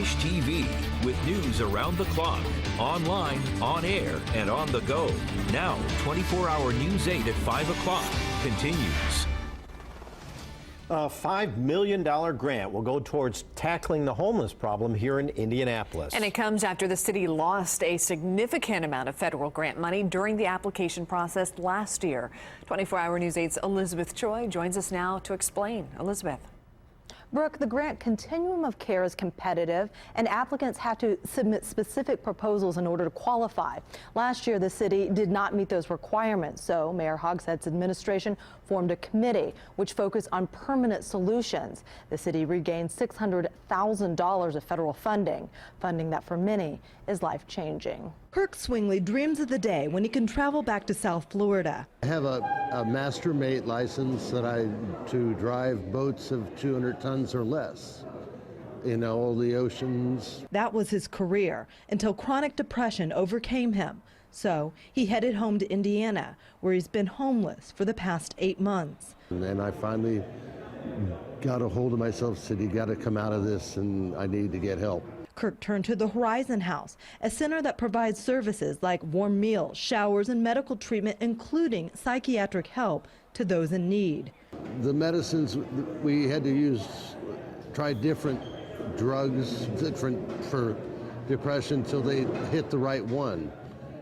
TV with news around the clock, online, on air, and on the go. Now, 24-hour News 8 at 5 o'clock continues. A $5 million grant will go towards tackling the homeless problem here in Indianapolis. And it comes after the city lost a significant amount of federal grant money during the application process last year. 24-hour News 8's Elizabeth Choi joins us now to explain. Elizabeth. Brooke, the grant continuum of care is competitive, and applicants have to submit specific proposals in order to qualify. Last year, the city did not meet those requirements, so Mayor Hogsett's administration formed a committee which focused on permanent solutions. The city regained $600,000 of federal funding that for many is life-changing. KIRK Swingley dreams of the day when he can travel back to South Florida. I have a master mate license to drive boats of 200 tons or less in all the oceans. That was his career until chronic depression overcame him. So he headed home to Indiana, where he's been homeless for the past 8 months. And then I finally got a hold of myself, said, you got to come out of this and I need to get help. KIRK turned to the Horizon House, a center that provides services like warm meals, showers, and medical treatment, including psychiatric help to those in need. The medicines we had to try different drugs, different for depression, till they hit the right one.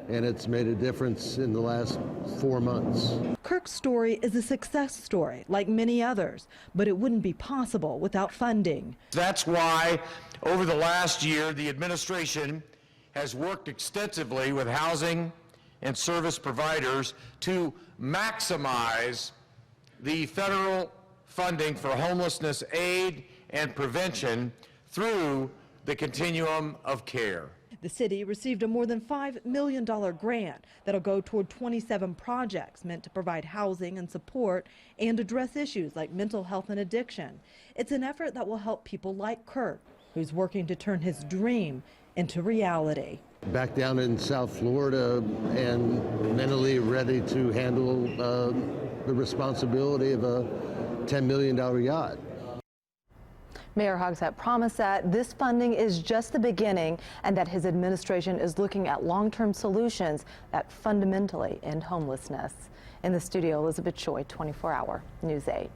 And it's made a difference in the last 4 months. KIRK's story is a success story, like many others, but it wouldn't be possible without funding. That's why, over the last year, the administration has worked extensively with housing and service providers to maximize the federal funding for homelessness aid and prevention through the continuum of care. The city received a more than $5 million grant that'll go toward 27 projects meant to provide housing and support and address issues like mental health and addiction. It's an effort that will help people like KIRK, who's working to turn his dream into reality. Back down in South Florida and mentally ready to handle the responsibility of a $10 million yacht. Mayor Hogsett promised that this funding is just the beginning and that his administration is looking at long-term solutions that fundamentally end homelessness. In the studio, Elizabeth Choi, 24-hour News 8.